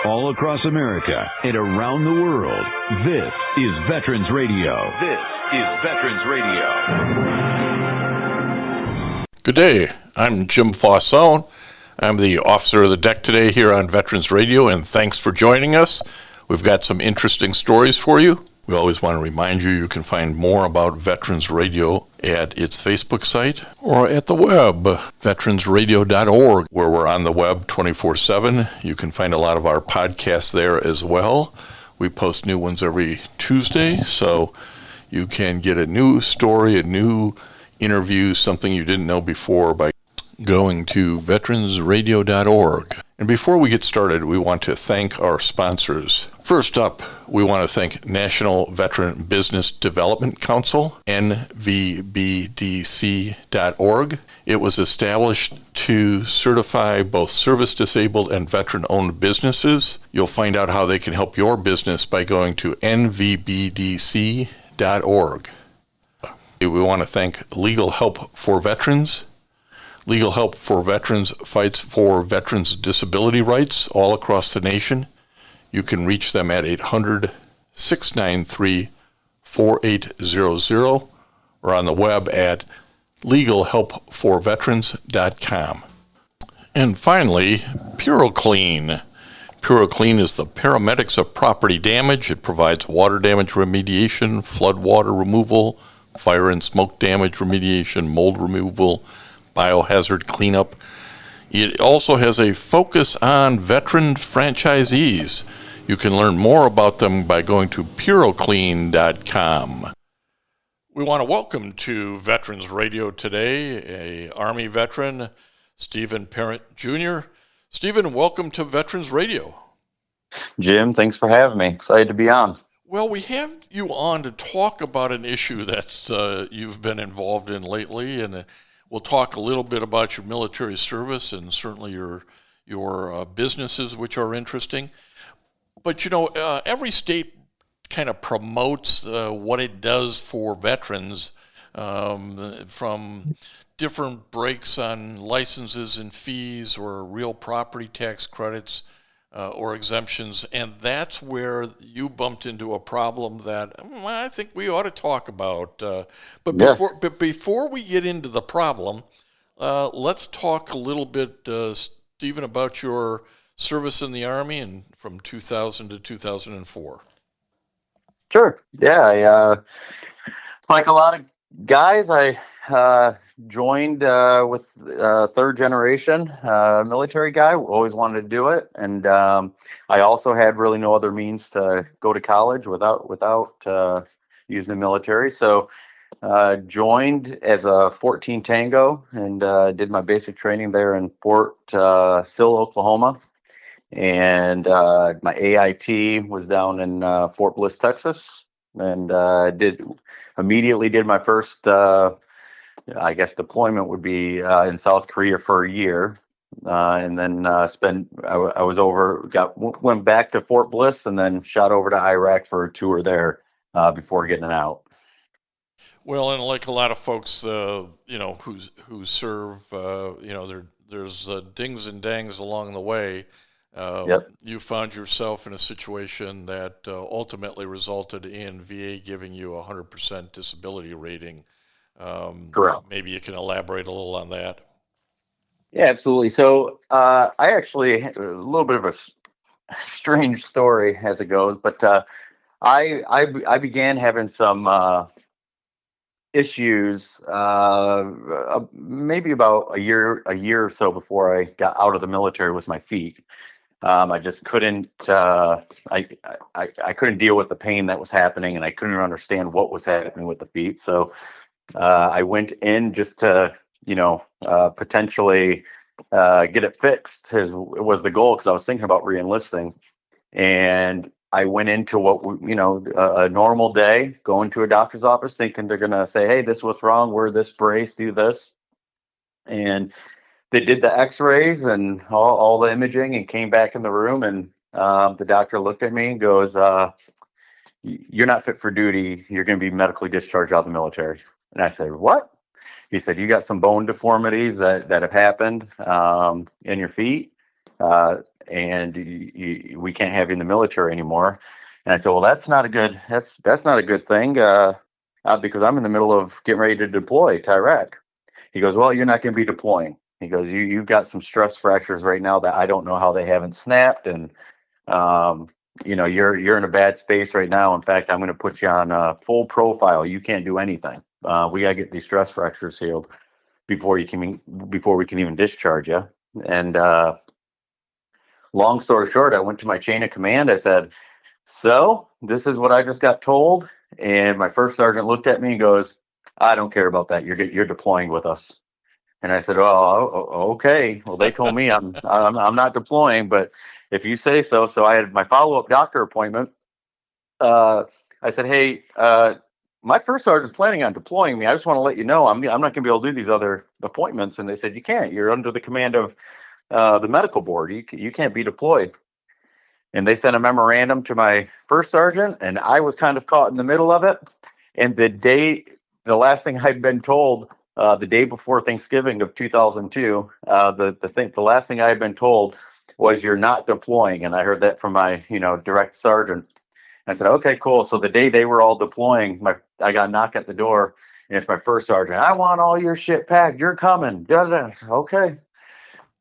all across America and around the world. This is Veterans Radio. This is Veterans Radio. Good day. I'm Jim Fausone. I'm the officer of the deck today here on Veterans Radio, and thanks for joining us. We've got some interesting stories for you. We always want to remind you you can find more about Veterans Radio at its Facebook site or at the web, veteransradio.org, where we're on the web 24/7. You can find a lot of our podcasts there as well. We post new ones every Tuesday, so you can get a new story, a new interview, something you didn't know before by going to veteransradio.org. And before we get started, we want to thank our sponsors. First up, we want to thank National Veteran Business Development Council, nvbdc.org. It was established to certify both service-disabled and veteran-owned businesses. You'll find out how they can help your business by going to nvbdc.org. We want to thank Legal Help for Veterans. Legal Help for Veterans fights for veterans' disability rights all across the nation. You can reach them at 800-693-4800 or on the web at legalhelpforveterans.com. And finally, PuroClean. PuroClean is the paramedics of property damage. It provides water damage remediation, flood water removal, fire and smoke damage remediation, mold removal, biohazard cleanup. It also has a focus on veteran franchisees. You can learn more about them by going to puroclean.com. We want to welcome to Veterans Radio today a Army veteran, Stephen Parent Jr. Stephen, welcome to Veterans Radio. Jim, thanks for having me. Excited to be on. Well, we have you on to talk about an issue that's you've been involved in lately, and we'll talk a little bit about your military service and certainly your businesses, which are interesting. But, every state kind of promotes what it does for veterans, from different breaks on licenses and fees or real property tax credits or exemptions. And that's where you bumped into a problem that I think we ought to talk about. But before we get into the problem, let's talk a little bit, Stephen, about your service in the Army and from 2000 to 2004. Sure. Yeah. Like a lot of guys, I joined with third generation military guy. Always wanted to do it, and I also had really no other means to go to college without using the military. So joined as a 14 Tango and did my basic training there in Fort Sill, Oklahoma. And my AIT was down in Fort Bliss, Texas, and immediately did my first, deployment would be in South Korea for a year, and then went back to Fort Bliss and then shot over to Iraq for a tour there before getting out. Well, and like a lot of folks, who serve, there's dings and dangs along the way. You found yourself in a situation that ultimately resulted in VA giving you a 100% disability rating. Correct. Maybe you can elaborate a little on that. Yeah, absolutely. So I actually had a little bit of a strange story as it goes, but I began having some issues maybe about a year or so before I got out of the military with my feet. I just couldn't. I couldn't deal with the pain that was happening, and I couldn't understand what was happening with the feet. So I went in just to, potentially get it fixed. Was the goal, because I was thinking about re-enlisting, and I went into a normal day, going to a doctor's office, thinking they're going to say, "Hey, this is what's wrong. Wear this brace, do this," and they did the x-rays and all the imaging and came back in the room, and the doctor looked at me and goes, "You're not fit for duty. You're going to be medically discharged out of the military." And I said, "What?" He said, "You got some bone deformities that have happened in your feet, and we can't have you in the military anymore. And I said, well, that's not a good thing, because I'm in the middle of getting ready to deploy to Iraq. He goes, well, you're not going to be deploying. He goes, you've got some stress fractures right now that I don't know how they haven't snapped, and you're in a bad space right now. In fact, I'm going to put you on a full profile. You can't do anything. We got to get these stress fractures healed before we can even discharge you. And long story short, I went to my chain of command. I said, so this is what I just got told. And my first sergeant looked at me and goes, I don't care about that. You're deploying with us. And I said, oh, okay. Well, they told me I'm not deploying, but if you say so. So I had my follow-up doctor appointment. I said, hey, my first sergeant's planning on deploying me. I just want to let you know I'm not going to be able to do these other appointments. And they said, you can't. You're under the command of the medical board. You can't be deployed. And they sent a memorandum to my first sergeant, and I was kind of caught in the middle of it. And the last thing I'd been told, the day before Thanksgiving of 2002, the last thing I had been told was, you're not deploying. And I heard that from my, direct sergeant. I said, okay, cool. So the day they were all deploying, I got a knock at the door, and it's my first sergeant. I want all your shit packed. You're coming. I said, okay.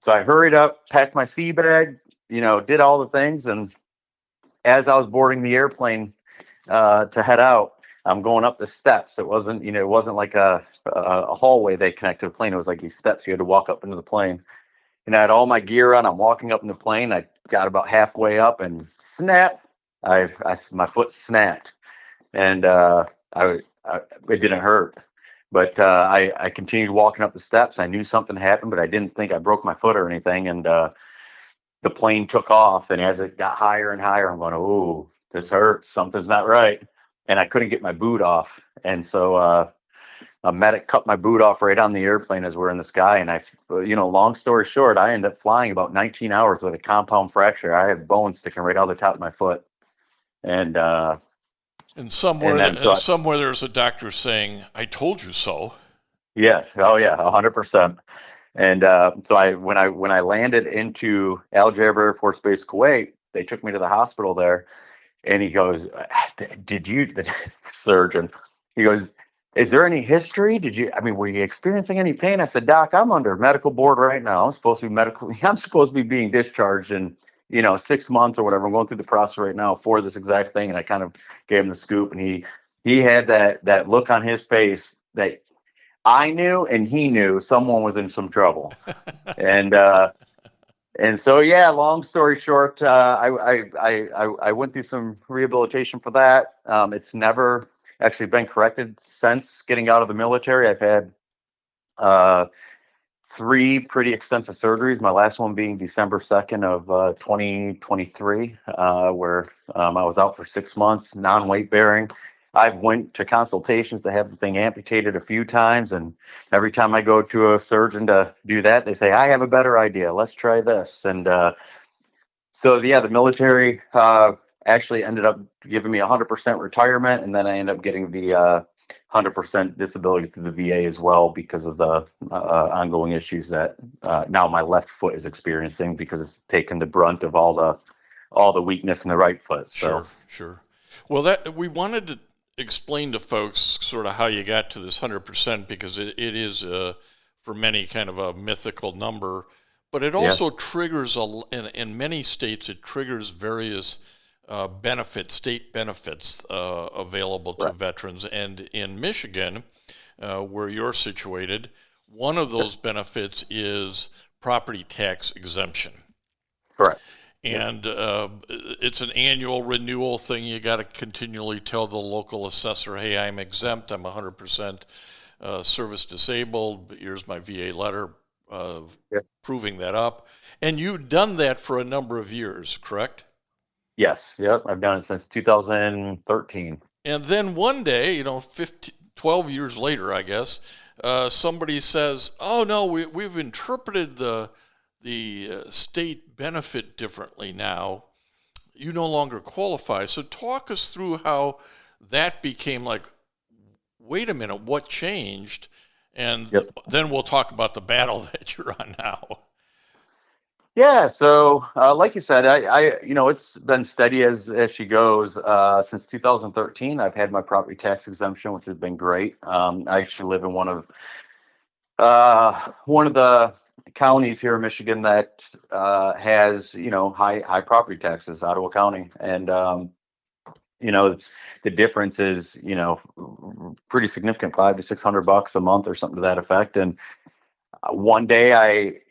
So I hurried up, packed my sea bag, did all the things. And as I was boarding the airplane to head out, I'm going up the steps. It wasn't like a hallway they connected to the plane. It was like these steps you had to walk up into the plane. And I had all my gear on. I'm walking up in the plane. I got about halfway up, and snap, my foot snapped, and it didn't hurt. But I continued walking up the steps. I knew something happened, but I didn't think I broke my foot or anything. And the plane took off, and as it got higher and higher, I'm going, ooh, this hurts. Something's not right. And I couldn't get my boot off. And so a medic cut my boot off right on the airplane as we're in the sky. And long story short, I ended up flying about 19 hours with a compound fracture. I had bones sticking right out the top of my foot. And somewhere there's a doctor saying, I told you so. Yeah. Oh yeah. 100%. And so when I landed into Al Jaber Air Force Base, Kuwait, they took me to the hospital there, and he goes, the surgeon, he goes, is there any history? Were you experiencing any pain? I said, Doc, I'm under medical board right now. I'm supposed to be being discharged in 6 months or whatever. I'm going through the process right now for this exact thing. And I kind of gave him the scoop, and he had that look on his face that I knew, and he knew someone was in some trouble. And so, yeah, long story short, I went through some rehabilitation for that. It's never actually been corrected since getting out of the military. I've had 3 pretty extensive surgeries, my last one being December 2nd of 2023, where I was out for 6 months, non-weight bearing. I've went to consultations to have the thing amputated a few times, and every time I go to a surgeon to do that, they say, I have a better idea. Let's try this. And the military actually ended up giving me 100% retirement, and then I ended up getting the 100% disability through the VA as well because of the ongoing issues that now my left foot is experiencing, because it's taken the brunt of all the weakness in the right foot. So. Sure. Well, we wanted to explain to folks sort of how you got to this 100%, because it is for many kind of a mythical number, but it also triggers in many states, it triggers various state benefits available to veterans. And in Michigan, where you're situated, one of those benefits is property tax exemption. Correct. And it's an annual renewal thing. You got to continually tell the local assessor, hey, I'm exempt. I'm 100% service disabled. But here's my VA letter proving that up. And you've done that for a number of years, correct? Yes. Yep. I've done it since 2013. And then one day, 12 years later, I guess, somebody says, oh, no, we've interpreted the state benefit differently now. You no longer qualify. So talk us through how that became like, wait a minute, what changed? And then we'll talk about the battle that you're on now. Yeah, so like you said, it's been steady as she goes since 2013. I've had my property tax exemption, which has been great. I actually live in one of the counties here in Michigan that has high property taxes, Ottawa County, and it's the difference is pretty significant, $500 to $600 a month or something to that effect. And one day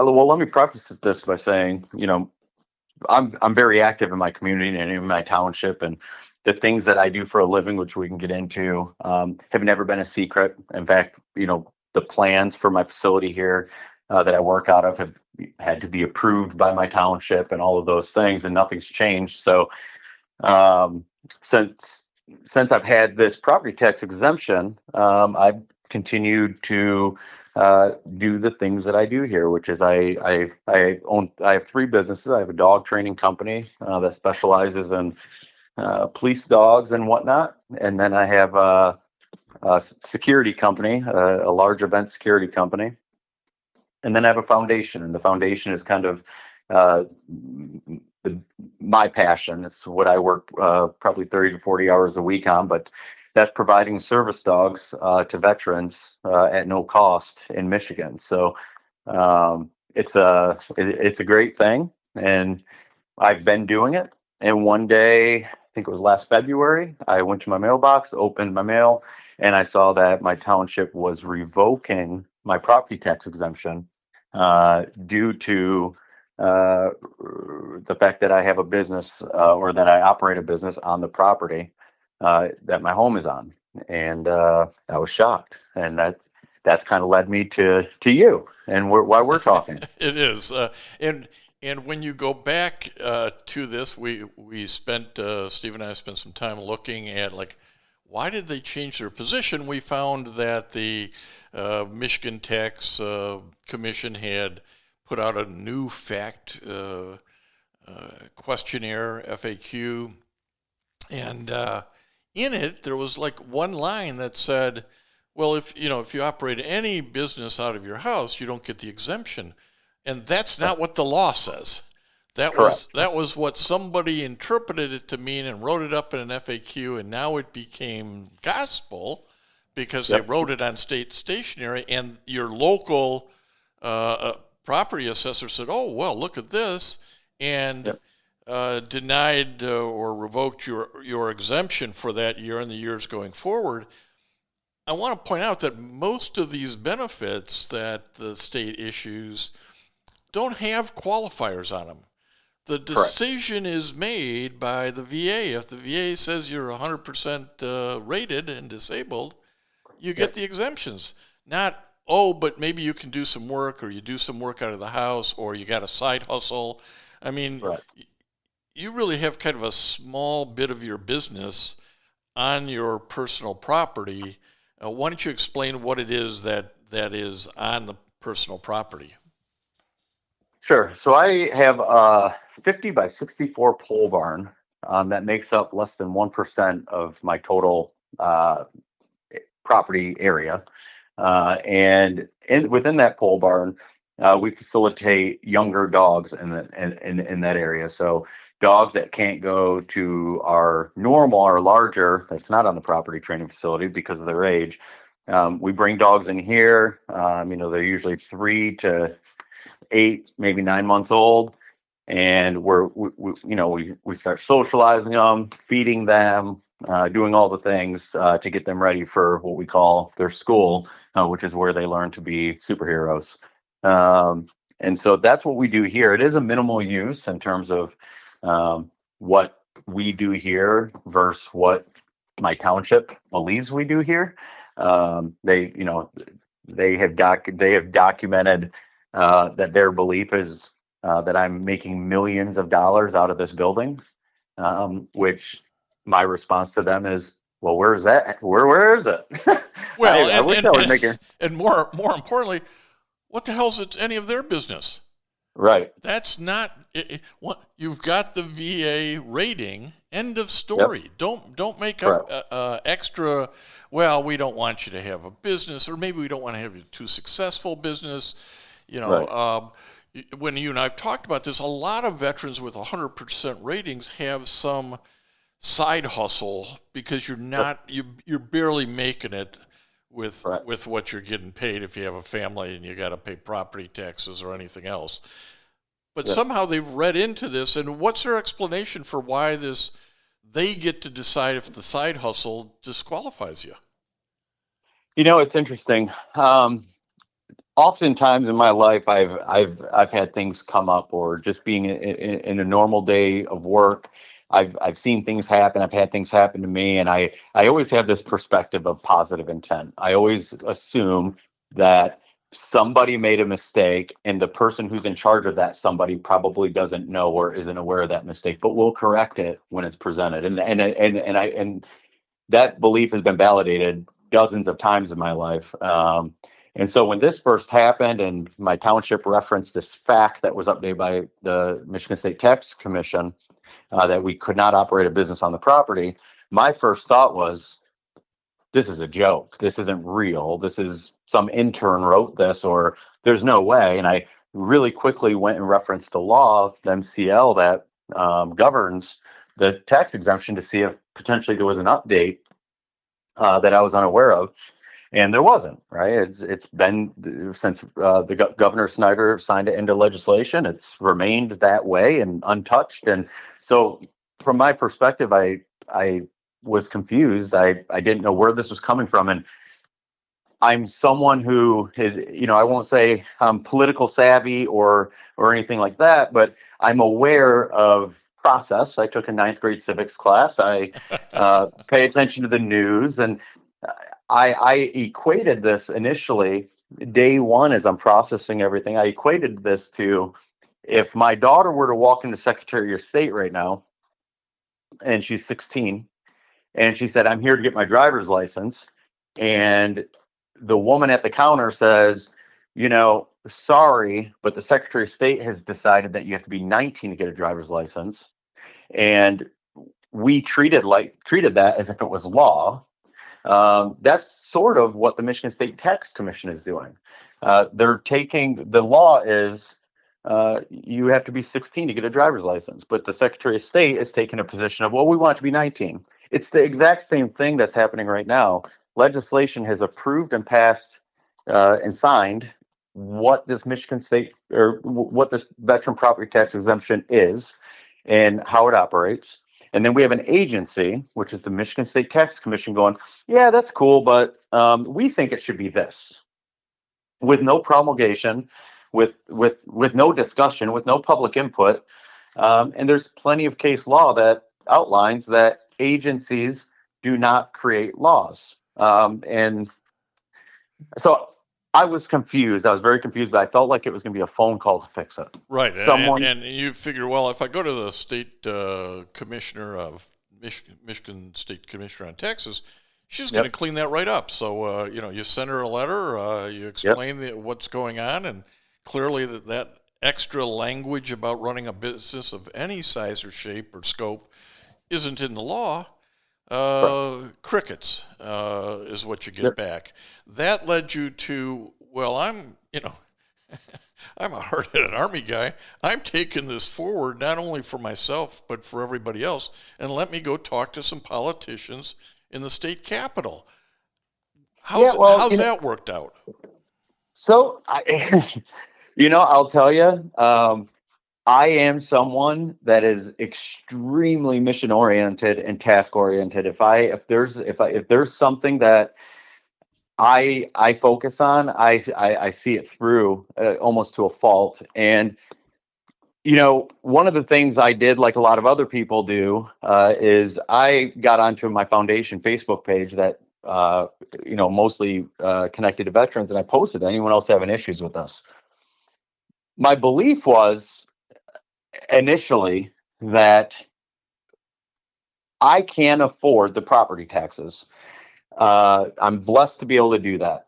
well, let me preface this by saying, I'm very active in my community and in my township, and the things that I do for a living, which we can get into, have never been a secret. In fact, the plans for my facility here that I work out of have had to be approved by my township and all of those things, and nothing's changed. So um, since I've had this property tax exemption, I've continued to do the things that I do here, which is I have three businesses. I have a dog training company that specializes in police dogs and whatnot, and then I have a security company, a large event security company, and then I have a foundation, and the foundation is kind of uh, my passion. It's what I work probably 30 to 40 hours a week on, but that's providing service dogs to veterans at no cost in Michigan. So it's a great thing, and I've been doing it. And one day, I think it was last February, I went to my mailbox, opened my mail, and I saw that my township was revoking my property tax exemption due to the fact that I have a business or that I operate a business on the property that my home is on. And I was shocked. And that's kind of led me to you and why we're talking. It is, and when you go back to this, we spent Steve and I spent some time looking at, like, why did they change their position? We found that the Michigan Tax Commission had put out a new fact questionnaire, FAQ, and in it there was like one line that said, well, if you operate any business out of your house, you don't get the exemption. And that's not what the law says. Correct. That was what somebody interpreted it to mean and wrote it up in an FAQ, and now it became gospel because they wrote it on state stationery, and your local property assessor said, oh, well, look at this, and denied or revoked your exemption for that year and the years going forward. I want to point out that most of these benefits that the state issues don't have qualifiers on them. The decision is made by the VA. If the VA says you're 100% rated and disabled, you get the exemptions. Not, oh, but maybe you can do some work, or you do some work out of the house, or you got a side hustle. I mean, you really have kind of a small bit of your business on your personal property. Why don't you explain what it is that is on the personal property? Sure. So I have a 50 by 64 pole barn that makes up less than 1% of my total property area. And within that pole barn, we facilitate younger dogs in that area. So dogs that can't go to our larger, that's not on the property training facility because of their age. We bring dogs in here. They're usually 3 to 8, maybe 9 months old, and we start socializing them, feeding them, doing all the things to get them ready for what we call their school, which is where they learn to be superheroes. And so that's what we do here. It is a minimal use in terms of what we do here versus what my township believes we do here. They have documented that their belief is that I'm making millions of dollars out of this building, which my response to them is, well, where's that? Where is it? Well, I wish I was making. And more importantly, what the hell is it any of their business? Right. That's not what you've got the VA rating. End of story. Don't make up extra. Well, we don't want you to have a business, or maybe we don't want to have a too successful business. when you and I've talked about this, a lot of veterans with 100% ratings have some side hustle because you're barely making it with Right. with what you're getting paid if you have a family and you got to pay property taxes or anything else. But Yeah. somehow they've read into this, and what's their explanation for why they get to decide if the side hustle disqualifies you? It's interesting. Oftentimes in my life, I've had things come up, or just being in a normal day of work, I've seen things happen. I've had things happen to me, and I always have this perspective of positive intent. I always assume that somebody made a mistake, and the person who's in charge of that somebody probably doesn't know or isn't aware of that mistake, but will correct it when it's presented. And that belief has been validated dozens of times in my life. And so when this first happened and my township referenced this fact that was updated by the Michigan State Tax Commission, that we could not operate a business on the property, my first thought was, this is a joke. This isn't real. This is some intern wrote this, or there's no way. And I really quickly went and referenced the law, the MCL, that governs the tax exemption, to see if potentially there was an update that I was unaware of. And there wasn't, right? It's been since Governor Snyder signed it into legislation. It's remained that way and untouched. And so, from my perspective, I was confused. I didn't know where this was coming from. And I'm someone who is, I won't say I'm political savvy or anything like that, but I'm aware of process. I took a ninth grade civics class. I pay attention to the news, and I equated this initially, day one, as I'm processing everything. I equated this to, if my daughter were to walk into Secretary of State right now, and she's 16, and she said, "I'm here to get my driver's license," and the woman at the counter says, "Sorry, but the Secretary of State has decided that you have to be 19 to get a driver's license," and we treated that as if it was law. That's sort of what the Michigan State Tax Commission is doing. They're taking, the law is, you have to be 16 to get a driver's license, but the Secretary of State is taking a position of, well, we want it to be 19. It's the exact same thing that's happening right now. Legislation has approved and passed and signed what this Michigan State, or what this veteran property tax exemption is and how it operates. And then we have an agency, which is the Michigan State Tax Commission, going, yeah, that's cool, but we think it should be this, with no promulgation, with no discussion, with no public input. And there's plenty of case law that outlines that agencies do not create laws. And so I was confused. I was very confused, but I felt like it was going to be a phone call to fix it. Right. And you figure, well, if I go to the state commissioner of Michigan State Commissioner on Texas, she's going to clean that right up. So, you send her a letter, you explain what's going on, and clearly that extra language about running a business of any size or shape or scope isn't in the law. Crickets is what you get back. That led you to, well, I'm a hard-headed Army guy. I'm taking this forward not only for myself but for everybody else, and let me go talk to some politicians in the state capitol. How's that worked out? So, I'll tell you, I am someone that is extremely mission oriented and task oriented. If there's something that I focus on, I see it through almost to a fault. And one of the things I did, like a lot of other people do, is I got onto my foundation Facebook page that mostly connected to veterans, and I posted, anyone else having issues with this? My belief was initially that I can afford the property taxes. I'm blessed to be able to do that.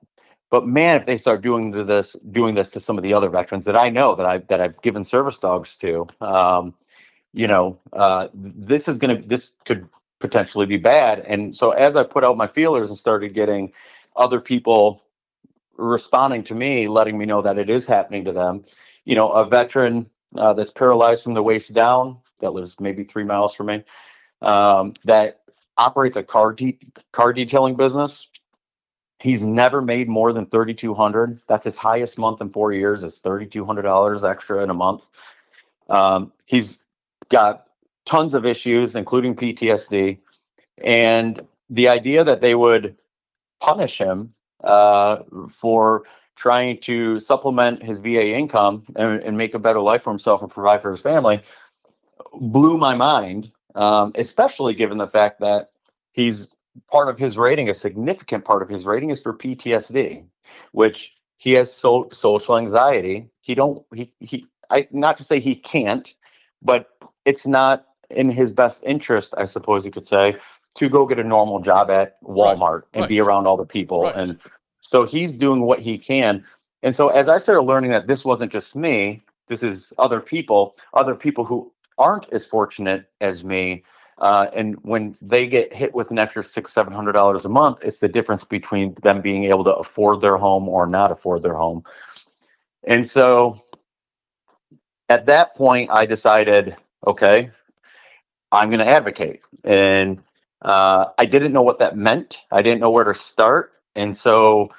But man, if they start doing this to some of the other veterans that I know, that I've given service dogs to, this could potentially be bad. And so as I put out my feelers and started getting other people responding to me, letting me know that it is happening to them. A veteran that's paralyzed from the waist down, that lives maybe 3 miles from me, that operates a car detailing business. He's never made more than $3,200. That's his highest month in 4 years, is $3,200 extra in a month. He's got tons of issues, including PTSD. And the idea that they would punish him for trying to supplement his VA income and make a better life for himself and provide for his family blew my mind, especially given the fact that he's part of his rating, a significant part of his rating is for PTSD, which he has social anxiety. Not to say he can't, but it's not in his best interest, I suppose you could say, to go get a normal job at Walmart and be around all the people. Right. And so he's doing what he can. And so as I started learning that this wasn't just me, this is other people who aren't as fortunate as me. And when they get hit with an extra $600-700 a month, it's the difference between them being able to afford their home or not afford their home. And so at that point, I decided, okay, I'm going to advocate. And I didn't know what that meant. I didn't know where to start. And so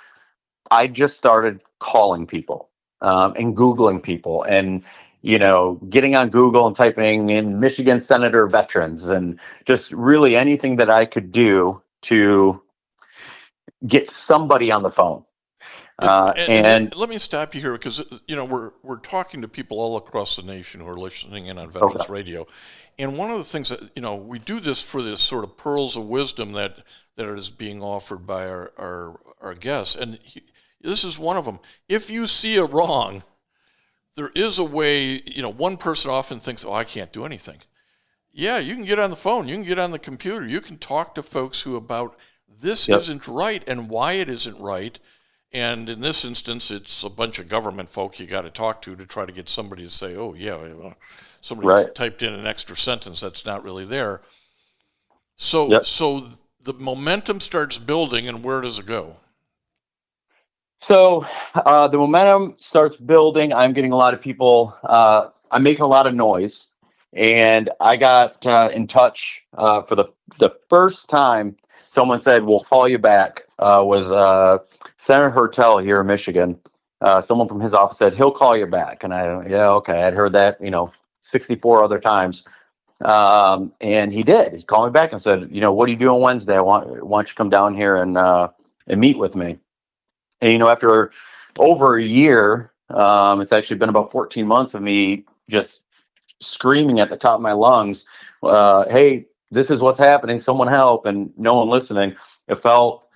I just started calling people and Googling people and getting on Google and typing in Michigan Senator veterans and just really anything that I could do to get somebody on the phone. And let me stop you here because we're talking to people all across the nation who are listening in on Veterans Radio, and one of the things that we do this for this sort of pearls of wisdom that is being offered by our guests, and this is one of them. If you see a wrong, there is a way. One person often thinks, "Oh, I can't do anything." Yeah, you can get on the phone, you can get on the computer, you can talk to folks who about this isn't right and why it isn't right. And in this instance, it's a bunch of government folk you got to talk to try to get somebody to say, "Oh, yeah, somebody typed in an extra sentence that's not really there." So the momentum starts building, and where does it go? So the momentum starts building. I'm getting a lot of people. I'm making a lot of noise. And I got in touch for the first time. Someone said, "We'll call you back." Was Senator Hertel here in Michigan. Someone from his office said, "He'll call you back." And okay. I'd heard that, 64 other times. And he did. He called me back and said, "What are you doing Wednesday? Why don't you come down here and meet with me?" And, after over a year, it's actually been about 14 months of me just screaming at the top of my lungs, "Hey, this is what's happening. Someone help," and no one listening. It felt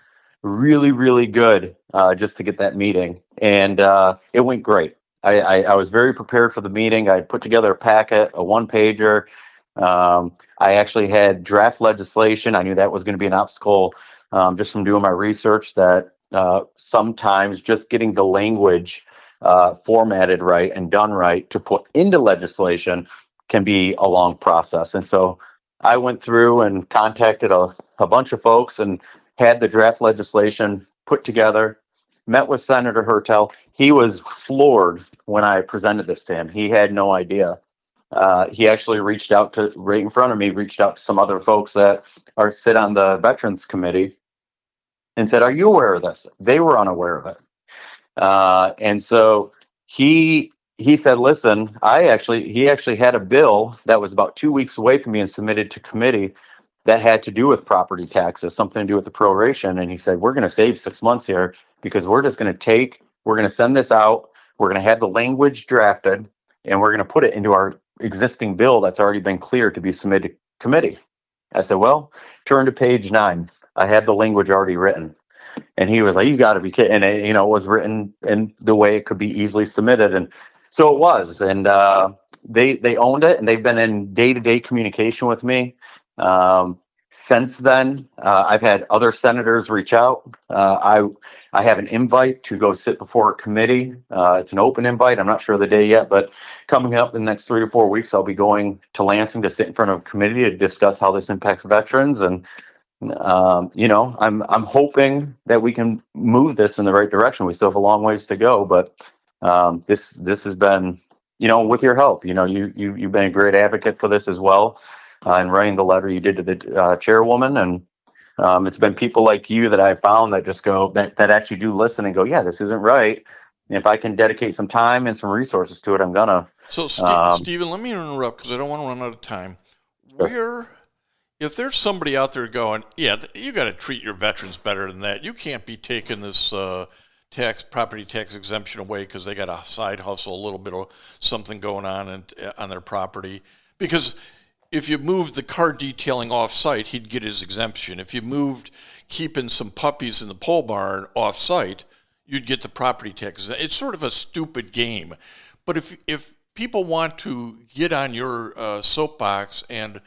really, really good just to get that meeting. And it went great. I was very prepared for the meeting. I put together a packet, a one-pager. I actually had draft legislation. I knew that was going to be an obstacle just from doing my research, that sometimes just getting the language formatted right and done right to put into legislation can be a long process. And so I went through and contacted a bunch of folks and had the draft legislation put together, met with Senator Hertel. He was floored when I presented this to him. He had no idea. He actually reached out to, right in front of me, reached out to some other folks that sit on the Veterans Committee and said, "Are you aware of this?" They were unaware of it. And so he said, "Listen, he actually had a bill that was about 2 weeks away from being submitted to committee that had to do with property taxes, something to do with the proration." And he said, "We're going to save 6 months here because we're going to send this out. We're going to have the language drafted and we're going to put it into our existing bill that's already been cleared to be submitted to committee." I said, "Well, turn to page 9. I had the language already written." And he was like, "You got to be kidding." And it, was written in the way it could be easily submitted. And so it was. And they owned it, and they've been in day-to-day communication with me. Since then, I've had other senators reach out. I have an invite to go sit before a committee. It's an open invite. I'm not sure of the day yet, but coming up in the next 3 to 4 weeks, I'll be going to Lansing to sit in front of a committee to discuss how this impacts veterans. And I'm hoping that we can move this in the right direction. We still have a long ways to go, but this has been, with your help. You've been a great advocate for this as well, in writing the letter you did to the chairwoman, and it's been people like you that I found that just go that actually do listen and go, yeah, this isn't right. And if I can dedicate some time and some resources to it, I'm gonna. So, Stephen, let me interrupt because I don't want to run out of time. Sure. If there's somebody out there going, yeah, you got to treat your veterans better than that. You can't be taking this property tax exemption away because they got a side hustle, a little bit of something going on on their property. Because if you moved the car detailing off site, he'd get his exemption. If you moved keeping some puppies in the pole barn off site, you'd get the property tax. It's sort of a stupid game. But if people want to get on your soapbox and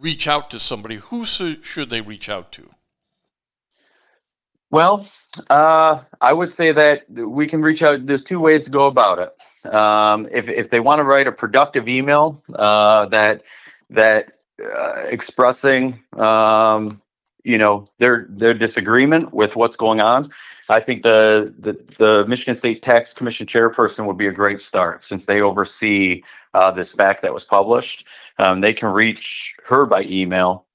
reach out to somebody, who should they reach out to? Well, I would say that we can reach out. There's two ways to go about it. If they want to write a productive email that expressing their disagreement with what's going on, I think the Michigan State Tax Commission chairperson would be a great start, since they oversee this back that was published. They can reach her by email.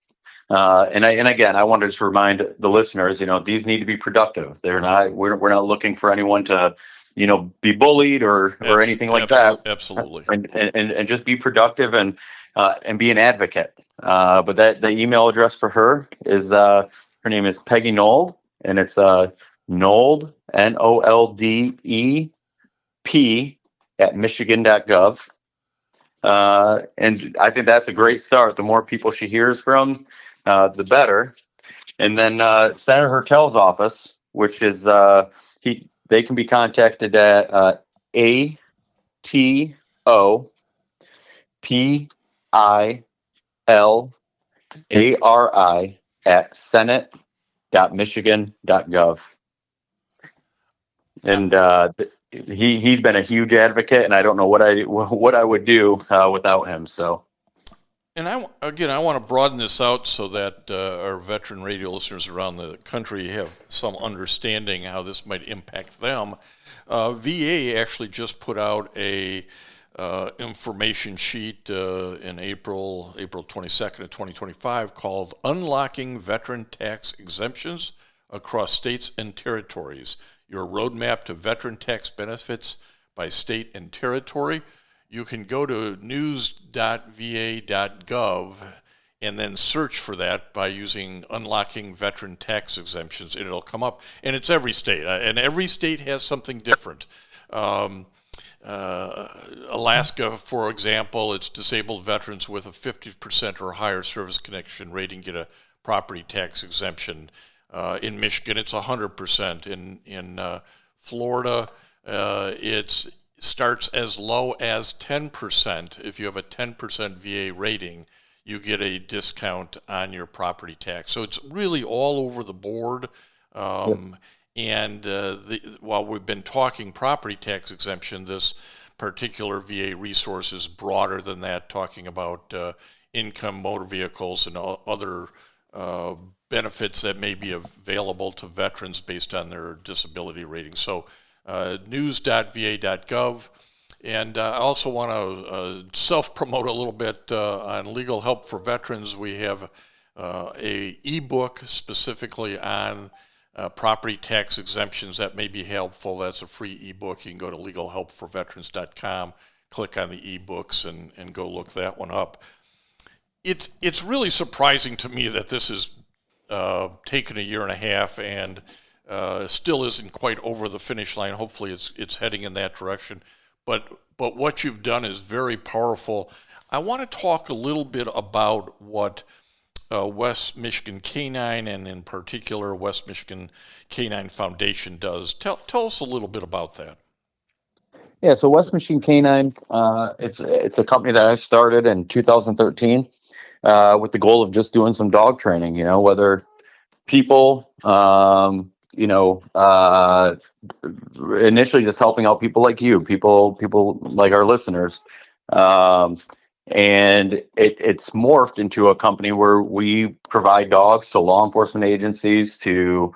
And again, I wanted to just remind the listeners, these need to be productive. We're not looking for anyone to, be bullied or anything like that. Absolutely. And just be productive and be an advocate. But the email address for her is, her name is Peggy Nold, and it's Nold, NOLDEP @michigan.gov. And I think that's a great start. The more people she hears from, the better. And then Senator Hertel's office, which is they can be contacted at ATOPILARI@senate.michigan.gov. And he's been a huge advocate, and I don't know what I would do without him. So. And I want to broaden this out so that our veteran radio listeners around the country have some understanding how this might impact them. VA actually just put out a information sheet in April 22nd of 2025 called Unlocking Veteran Tax Exemptions Across States and Territories, Your Roadmap to Veteran Tax Benefits by State and Territory. You can go to news.va.gov and then search for that by using Unlocking Veteran Tax Exemptions, and it'll come up. And it's every state, and every state has something different. Alaska, for example, it's disabled veterans with a 50% or higher service connection rating get a property tax exemption. In Michigan, it's 100%. In Florida, it starts as low as 10%. If you have a 10% VA rating, you get a discount on your property tax. So it's really all over the board. And while we've been talking property tax exemption, this particular VA resource is broader than that, talking about income, motor vehicles, and other benefits that may be available to veterans based on their disability rating. So news.va.gov. And I also want to self-promote a little bit on legal help for veterans. We have a ebook specifically on property tax exemptions that may be helpful. That's a free ebook. You can go to legalhelpforveterans.com, click on the ebooks, and go look that one up. It's really surprising to me that this has taken a year and a half and still isn't quite over the finish line. Hopefully it's heading in that direction. But what you've done is very powerful. I want to talk a little bit about what West Michigan Canine, and in particular West Michigan Canine Foundation, does. Tell us a little bit about that. Yeah, so West Michigan Canine, it's a company that I started in 2013 with the goal of just doing some dog training. Whether people, initially just helping out people like you, people like our listeners. And it's morphed into a company where we provide dogs to law enforcement agencies, to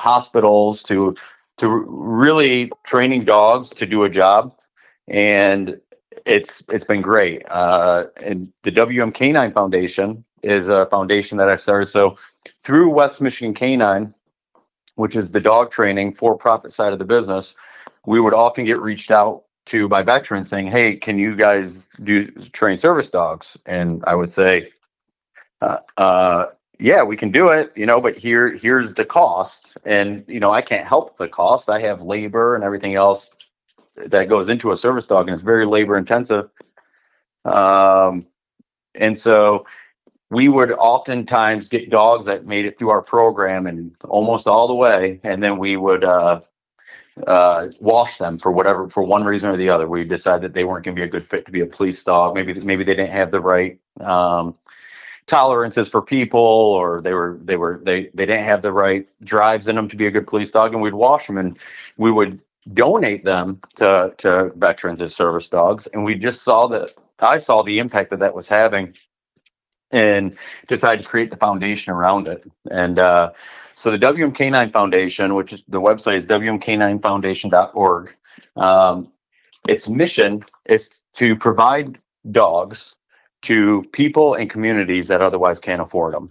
hospitals, to really training dogs to do a job. And it's been great. And the WM Canine Foundation is a foundation that I started. So through West Michigan Canine, which is the dog training for-profit side of the business, we would often get reached out to by veterans saying, "Hey, can you guys train service dogs?" And I would say, yeah, we can do it, but here's the cost. And, I can't help the cost. I have labor and everything else that goes into a service dog, and it's very labor intensive. And so we would oftentimes get dogs that made it through our program and almost all the way, and then we would wash them for one reason or the other. We decided that they weren't going to be a good fit to be a police dog. Maybe they didn't have the right tolerances for people, or they didn't have the right drives in them to be a good police dog, and we'd wash them and we would donate them to veterans as service dogs. And we just I saw the impact that was having, and decided to create the foundation around it. And so the WM Canine Foundation, which is the website, is wmcaninefoundation.org. Its mission is to provide dogs to people and communities that otherwise can't afford them.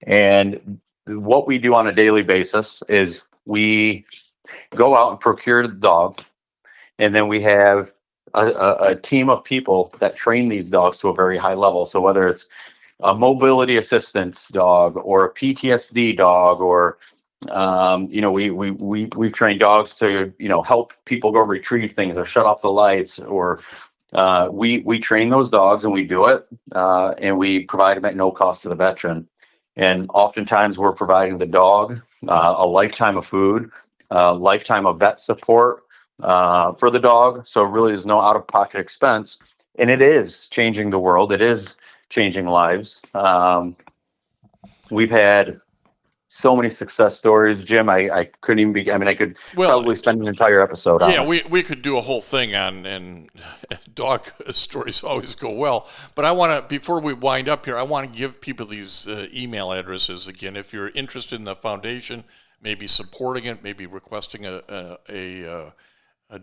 And what we do on a daily basis is we go out and procure the dog, and then we have a team of people that train these dogs to a very high level. So whether it's a mobility assistance dog or a PTSD dog, or we've trained dogs to help people go retrieve things or shut off the lights, or we train those dogs and we do it, and we provide them at no cost to the veteran. And oftentimes we're providing the dog a lifetime of food, a lifetime of vet support for the dog. So really there's no out-of-pocket expense, and it is changing the world. It is changing lives. We've had so many success stories, Jim. I couldn't even be. I could probably spend an entire episode on it. Yeah, we could do a whole thing on, and dog stories always go well. But I want to, before we wind up here, I want to give people these email addresses again. If you're interested in the foundation, maybe supporting it, maybe requesting a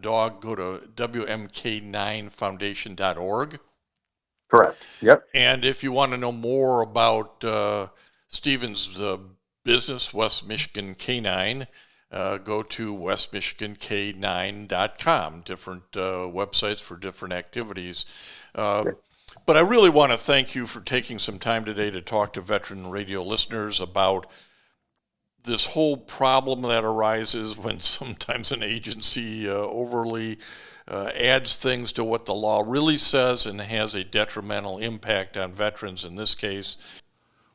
dog, go to wmk9foundation.org. Correct. Yep. And if you want to know more about Stephen's business, West Michigan Canine, go to westmichigank9.com, different websites for different activities. But I really want to thank you for taking some time today to talk to Veteran Radio listeners about this whole problem that arises when sometimes an agency overly adds things to what the law really says and has a detrimental impact on veterans in this case.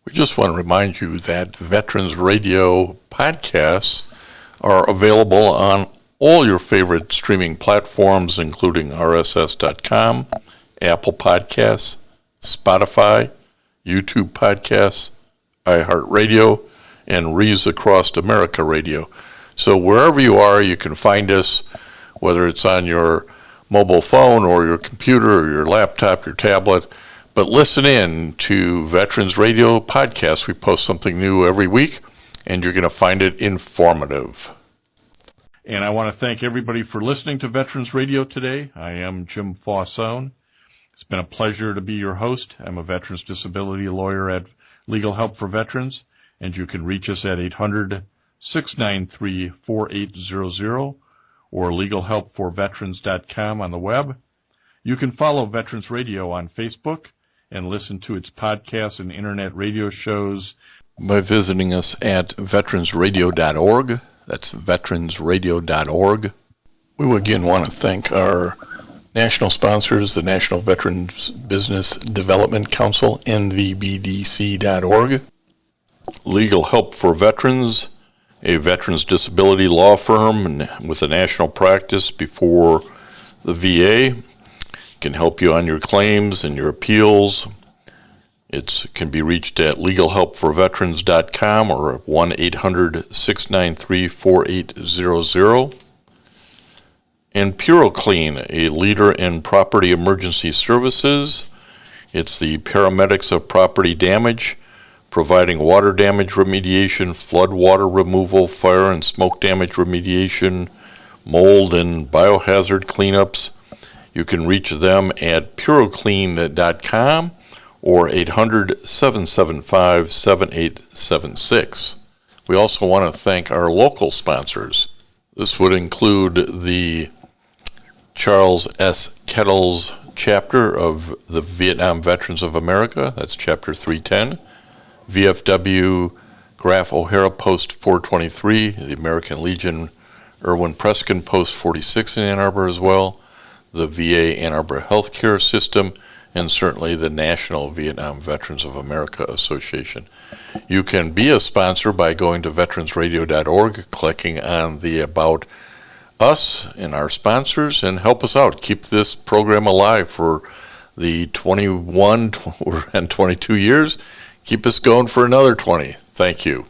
We just want to remind you that Veterans Radio podcasts are available on all your favorite streaming platforms, including RSS.com, Apple Podcasts, Spotify, YouTube Podcasts, iHeartRadio, and Rees Across America Radio. So wherever you are, you can find us, whether it's on your mobile phone or your computer or your laptop, your tablet. But listen in to Veterans Radio Podcast. We post something new every week, and you're going to find it informative. And I want to thank everybody for listening to Veterans Radio today. I am Jim Fausone. It's been a pleasure to be your host. I'm a veterans disability lawyer at Legal Help for Veterans, and you can reach us at 800-693-4800 or legalhelpforveterans.com on the web. You can follow Veterans Radio on Facebook and listen to its podcasts and internet radio shows by visiting us at veteransradio.org. That's veteransradio.org. We again want to thank our national sponsors, the National Veterans Business Development Council, NVBDC.org, Legal Help for Veterans, a veterans disability law firm with a national practice before the VA, can help you on your claims and your appeals. It can be reached at legalhelpforveterans.com or 1-800-693-4800. And PuroClean, a leader in property emergency services. It's the paramedics of property damage, providing water damage remediation, flood water removal, fire and smoke damage remediation, mold and biohazard cleanups. You can reach them at puroclean.com or 800-775-7876. We also want to thank our local sponsors. This would include the Charles S. Kettles chapter of the Vietnam Veterans of America, that's chapter 310, VFW Graf O'Hara Post 423, the American Legion Irwin Preston Post 46 in Ann Arbor as well, the VA Ann Arbor Healthcare System, and certainly the National Vietnam Veterans of America Association. You can be a sponsor by going to veteransradio.org, clicking on the About Us and our sponsors, and help us out. Keep this program alive for the 21 and 22 years. Keep us going for another 20. Thank you.